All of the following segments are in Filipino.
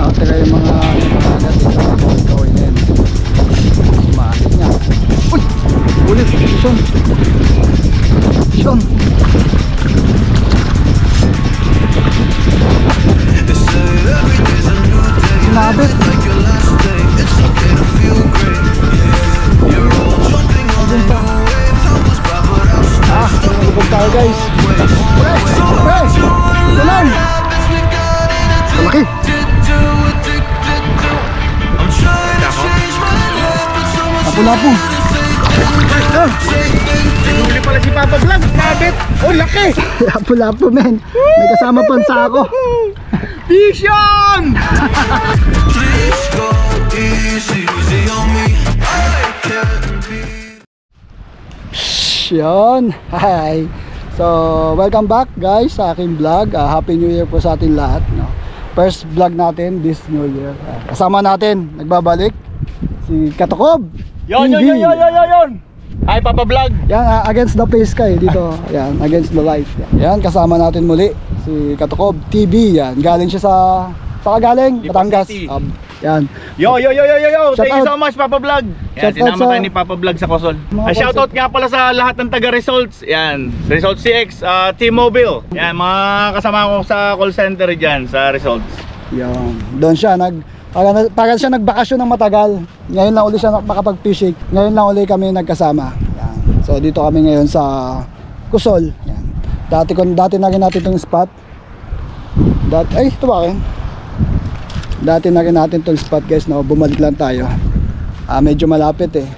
nakatira yung mga nagkakagat sa kaway na yun. Maalit niya. Uy! Ulit! Sean! Sean! Sinabit! Andun pa. Tulog tayo guys. Pre! Dalan! Malaki! Lapu-lapu! Huli pala si Papa Vlog, kabit! Oh, laki! Lapu-lapu men! May kasama pang sako! Vision! Yun! Hi! So, welcome back guys sa aking vlog. Happy New Year po sa ating lahat, no? First vlog natin this New Year. Kasama natin, nagbabalik si Katokob Yon! Hi Papa Vlog! Yan, against the face ka dito. Yan, against the light. Yan, kasama natin muli si Katokob TV. Yan, galing siya sa galing? Batangas. Yan. Yo! Thank you so much Papa Vlog. Yan, sinama tayo ni Papa Vlog sa Quezon. Shoutout nga pala sa lahat ng taga Results. Yan, Results CX, T-Mobile. Yan, mga kasama ko sa call center dyan sa Results. Yan, doon siya parang siya nagbakasyon ng matagal. Ngayon lang uli siya makapag-fishing. Ngayon lang uli kami nagkasama. Yan. So dito kami ngayon sa Kusol. Yan. Dati na rin natin itong spot. Dati na rin natin itong spot guys, no? Bumalik lang tayo. Medyo malapit eh.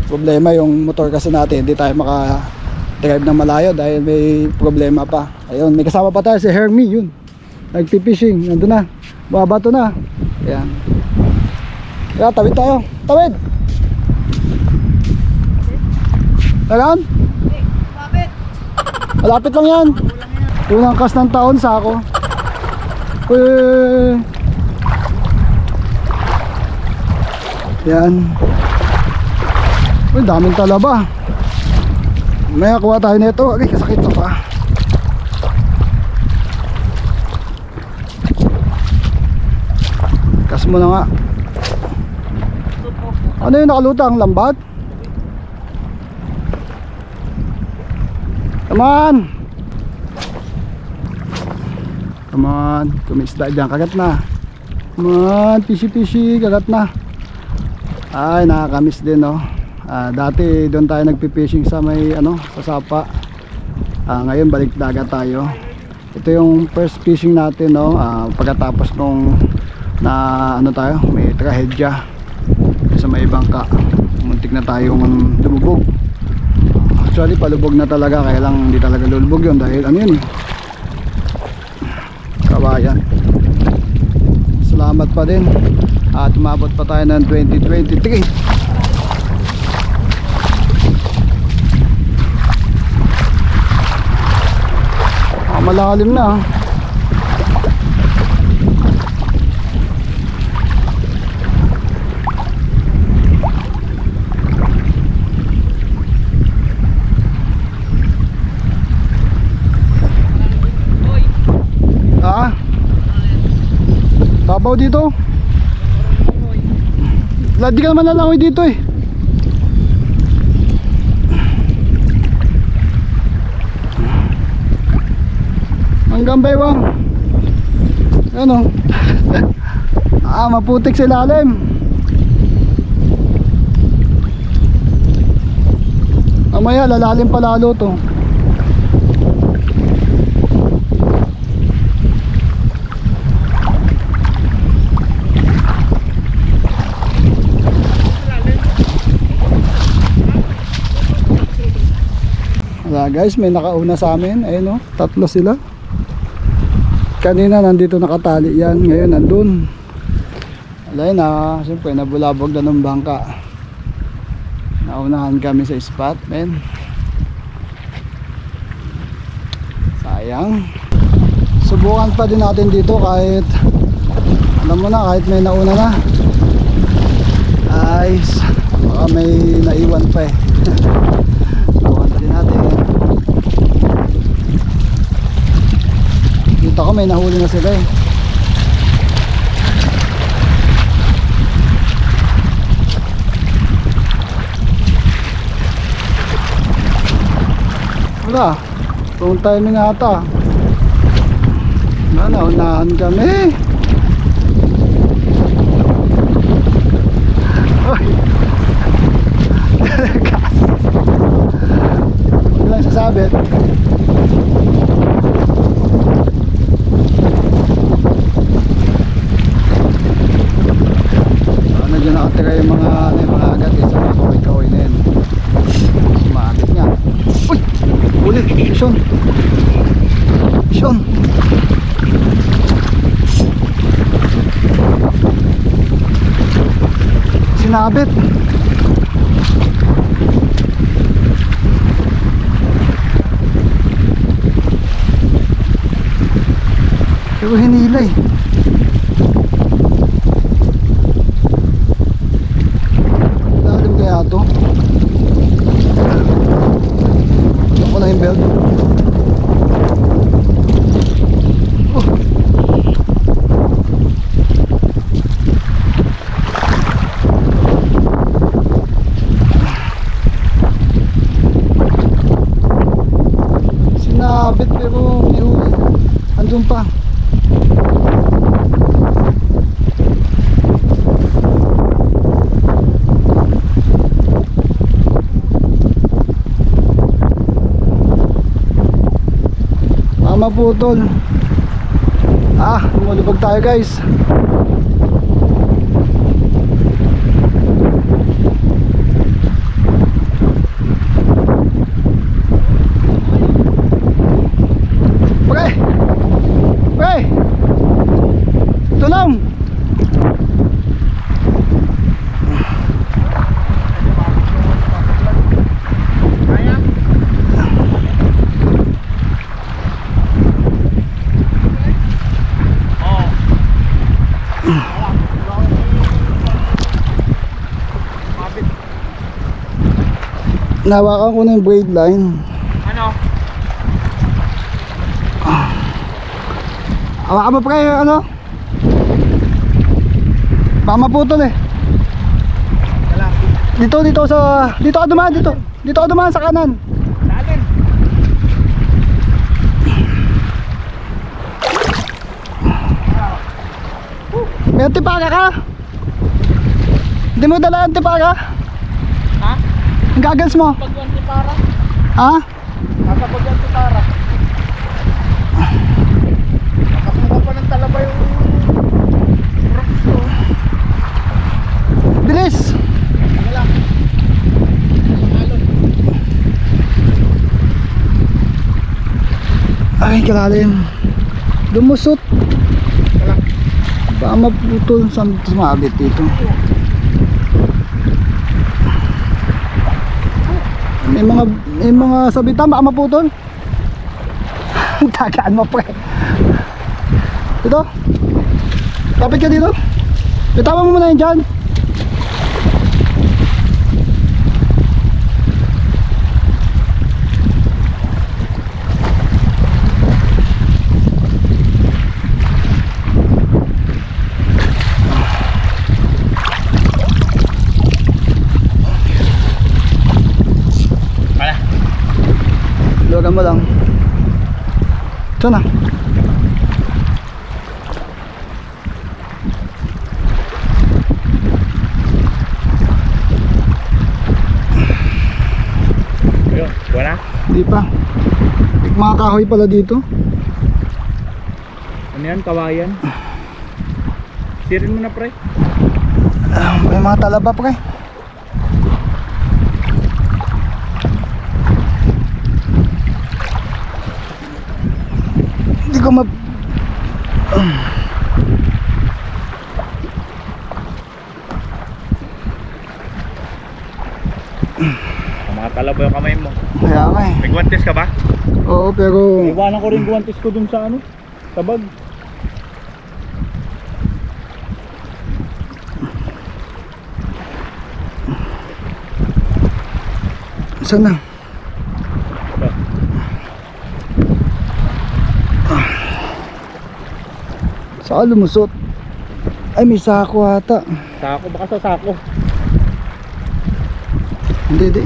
Problema yung motor kasi natin, hindi tayo maka-drive ng malayo dahil may problema pa. Ayun, may kasama pa tayo si Hermie, yun. Nagpipishing, nandun na. Babato na. Ayan. Kaya tawid tayo. Tawid! Ayan? Malapit lang yan. Unang kas ng taon sa ako. Yan. Uy, daming talaba. May kuha tayo nito. Ay, kasakit na pa. Kas mo na nga. Ano yung nakalutang? Lambat? Come on! Come on. Kumisda dyan. Kagat na. Come on. Pishi-pishi. Kagat na. Ay, nakakamiss din, no? Dati doon tayo nagpipishing sa may sa Sapa. Ngayon balik dagat tayo. Ito yung first fishing natin, no? Pagkatapos nung tayo, may trahedya sa may bangka. Muntik na tayong lumubog. Actually palubog na talaga, kaya lang hindi talaga lulubog yun dahil yun eh, kawayan. Salamat pa din at umabot pa tayo ng 2023. Malalim na. Babaw dito. Di ka naman nalangoy dito eh. Hanggang baywang. Ano? Maputik sa ilalim. Mamaya lalalim pa lalo to. Guys, may nakauna sa amin. Ayun, tatlo sila. Kanina nandito nakatali yan, ngayon nandun. Alay na, siyempre nabulabog na ng bangka. Naunahan kami sa spot, men. Sayang. Subukan pa din natin dito kahit alam mo na, kahit may nauna na. Ayos, baka may naiwan pa eh. Subukan pa din natin. Kita ko may nahuli na sila eh. talaga. Wrong timing ata. Ano, unahan kami. Uy. Huwag lang sasabit. Medyo nakatira yung mga agat sa mga kaway-kaway na yan. Sumabit nga. Uy! Uli! Isyon! Isyon! Sinabit! Pero hinilay. Lalim kaya ito. Ito ko na yung belt. Sinabit pero may huli. Andun pa. Maputol. Lumulubog tayo guys. Okay. Okay. Tulong. Nawakan ko na yung braid line. Ano? Hawakan mo pre, ano? Baka maputol eh. Dito ka dumaan dito. Dito ka dumaan sa kanan. Saan? May antipaka ka? Hindi mo dala antipaka? Ha? Ang goggles mo? Pag-antipara? Ha? Nasa pag-antipara. Nakakuha pa ng talaba yung rocks ko. Bilis! Wala. Alon. Ay, kalalim. Lumusot. Wala. Baka maputol. Saan sumabit dito? May mga sabitan, baka maputol. Tagaan mo pre. Dito. Kapit ka dito. Bitawan mo muna yun dyan. Luwagan mo lang. Ito na. Ayun, wala? Hindi pa. May mga kahoy pala dito. Ano yan? Kawayan? Sirin mo na pre. May mga talaba pre. Hindi ko Mga talaba yung kamay mo. Kaya nga eh. May guwantes ka ba? Oo pero Iwanan ko rin guwantes ko dun sa ano? Sa bag. saan na? Saan lumusot? Ay may sako ata. Sako, baka sa sako. Hindi.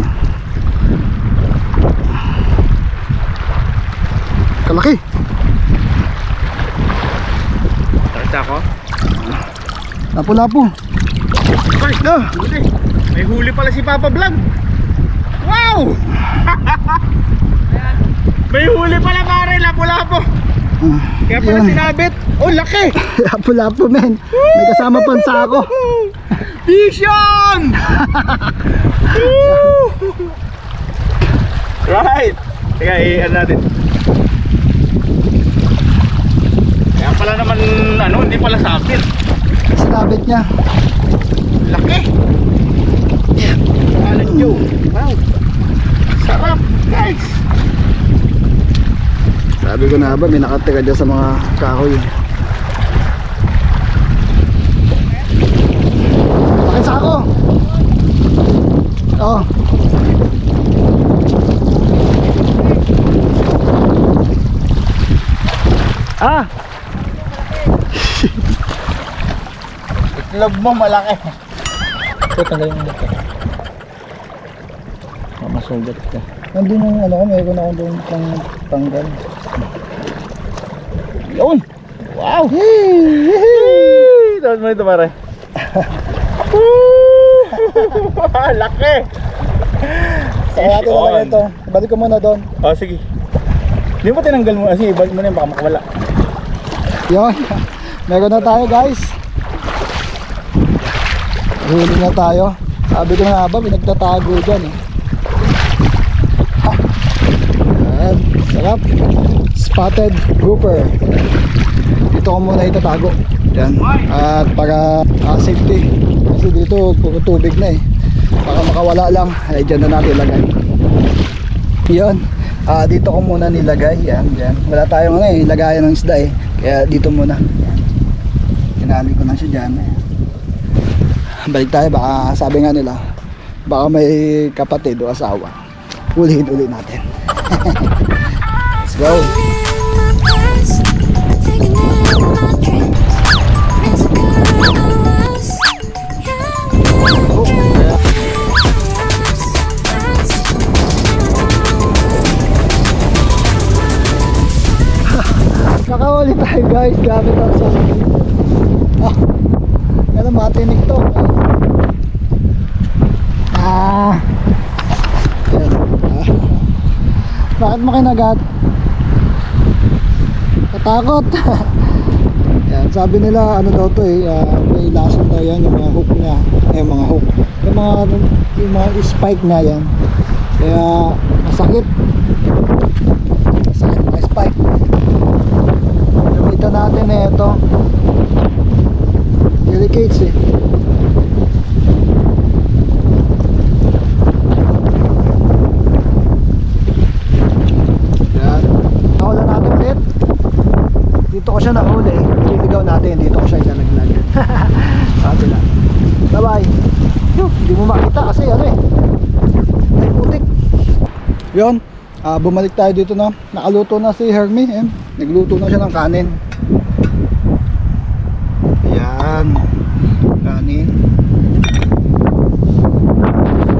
kalaki. Tarta ako. Lapo-lapo. Ay, huli. May huli pala si Papa Vlog. Wow! May huli pala pare, lapo-lapo. Kaya pala Yan. sinabit. Oh, laki! Lapo-lapo men. May kasama pang sako. Vision! Right! Teka, i-ano natin. Kaya pala naman, ano, hindi pala sabit. Sinabit niya. Laki! Alan Joe. Wow! Sarap, guys! Sabi ko na ba, may nakatira dyan sa mga kahoy. Bakit sako? Oo. Ah! Itlog mo malaki. Ito tanggalin mo dito. Masugat ka. Nandun yung ano ko, mayroon ako doon pang tanggal. Yun! Wow! Tawad mo ito pare. Laki! Saka natin na lang ito. Balik ko muna doon. Oh, sige. Hindi mo tinanggal mo. Sige, balik mo na yun, baka makawala. Yun. Meron na tayo guys. Huli na tayo. Sabi ko na nga ba, pinagtatago dyan eh. Ayan, sarap. Spotted grouper. Dito ko muna itatago. Yan. At para safety. Kasi dito puro tubig na eh. Baka makawala lang. Ay dyan na natin ilagay. Yun. Dito ko muna nilagay. Yan, yan. Wala tayong ano eh, lagayan ng isda eh. Kaya dito muna. Tinali ko na siya dyan. Balik tayo, baka sabi nga nila, baka may kapatid o asawa. Ulihin ulit natin. Let's go. Nakahuli tayo guys, gamit ang sarili. Ano matinig to. Yan. Bakit mo kinagat? Katakot. Yan, sabi nila ano daw to eh, may lason daw yan yung mga hook niya, mga hook, yung mga spike niya yan, kaya masakit mga spike. Gamitan natin eh ito, delicates eh. Yan, nahulan natin ulit. Dito ko siya nahuli, ililigaw natin, dito ko siya ilalaglag. Sabi na, bye bye. Hindi mo makita kasi ano eh, ay putik. Yun, bumalik tayo dito na. Nakaluto na si Hermie eh. Nagluto na siya ng kanin. Ayan, kanin.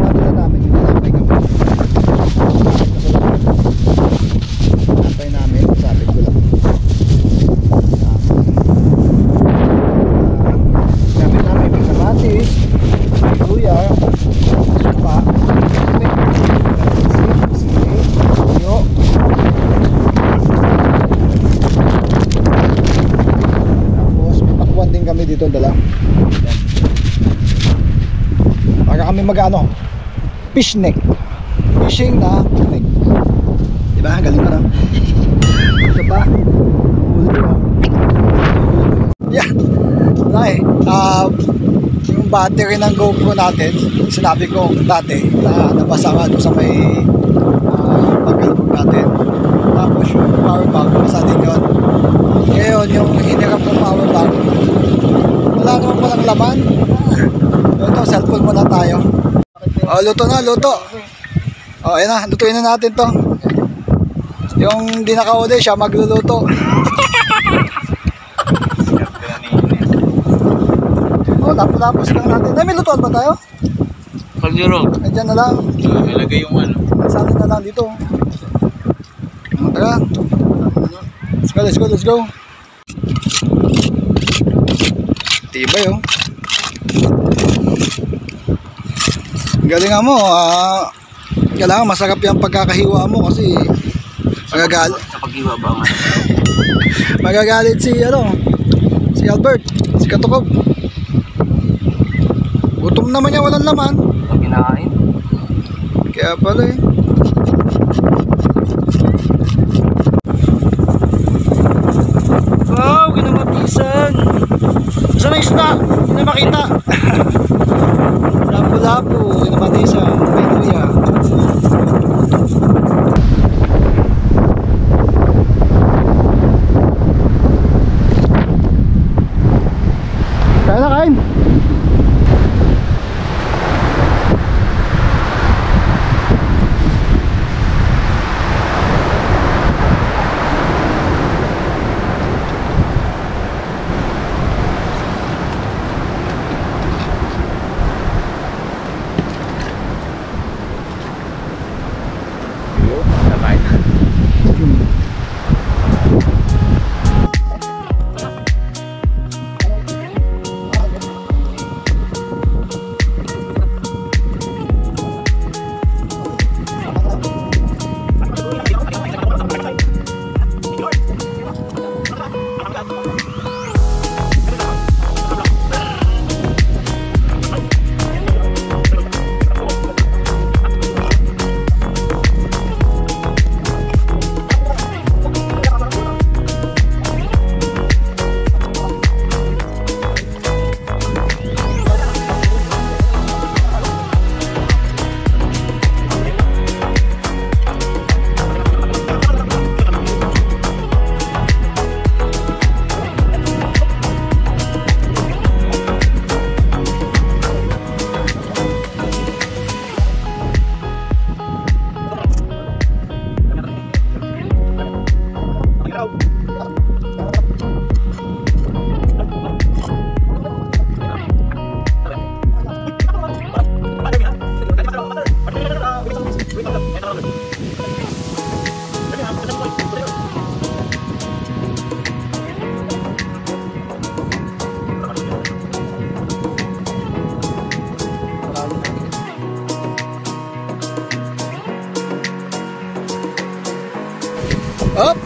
Sabi na namin, hindi namin kami. Antay namin, sabi ko lang. Gamit namin may kamatis, luya, suka, sili, tuyo. Tapos may pakwan din kami dito dala. Para kami mag-ano, fish neck. Fishing na picnic. Diba? Galing ko na. Ito pa. Huli ko. Yan. Wala eh. Yung battery ng GoPro natin, sinabi ko dati na nabasa nga doon sa may pagkalbog natin. Tapos yung power bank, nabasa din yun. Ngayon, yung hinirap ng power bank, wala naman palang laman. Ito, cellphone muna tayo. Luto na, luto. Ayan na, lutuin na natin to. Yung di nakauli, siya magluluto. Lapos lang natin. Ay, may lutuan ba tayo? Pag-zero. Ayan na lang. Ilagay yung ano. Sa atin na lang dito. Tara. Let's go, let's go. Tibay oh. Galingan mo, kailangan masarap yung pagkakahiwa mo kasi magagalit. Sa paghiwa ba nga? Magagalit si Albert, si Katukob. Gutom naman niya, walang laman. Pag kinakain? Kaya pala eh. Wow, kinamatisan. Saan ang isda? Hindi na makita. Lapo-lapo, kinamatisan. May luya. Kain na, kain.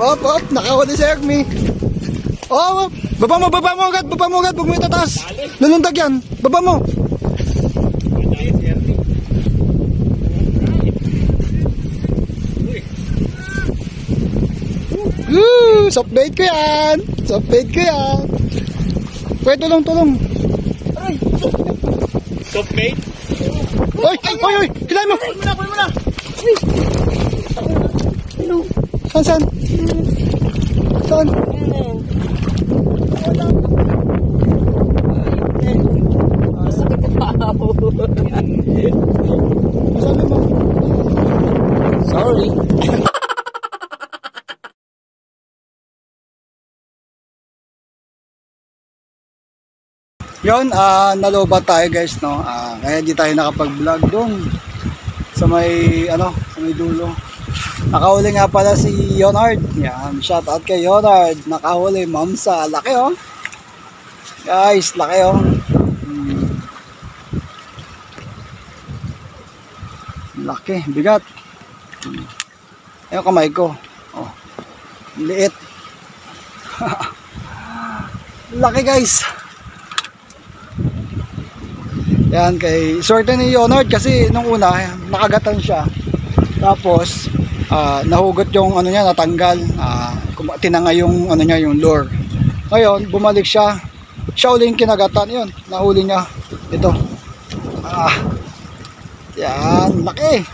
Up, nakahuli si Ermi. Oh, baba mo agad, huwag mo itataas. Lulundag yan, baba mo. Soft bait ko yan. Pwede tulong. Aray. Soft bait? Oy, hilay mo. Kunin mo na. Saan? Sabi mo. Sorry. Yun, nalobat tayo guys, no? Kaya di tayo nakapag-vlog doon sa may dulo. Nakahuli nga pala si Yonard. Yan, shout out kay Yonard. Nakahuli, mamsa. Laki oh. Guys, laki oh. Laki, bigat. Ayun kamay ko. Oh. Liit. Laki guys. Yan kay swerte ni Yonard kasi nung una nakagatan siya. Tapos nahugot yung niya, natanggal. Tinanga yung yung lure. Ngayon bumalik siya. Siya uli yung kinagatan, yun. Nahuli niya. Ito. Yan, laki.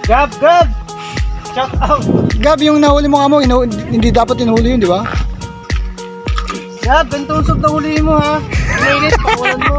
Gab! Shout out! Gab, yung nahuli mo nga mo, hindi dapat inuhuli yun, di ba? Gab, ganito usog na huli mo ha. Mainit, pakulan mo.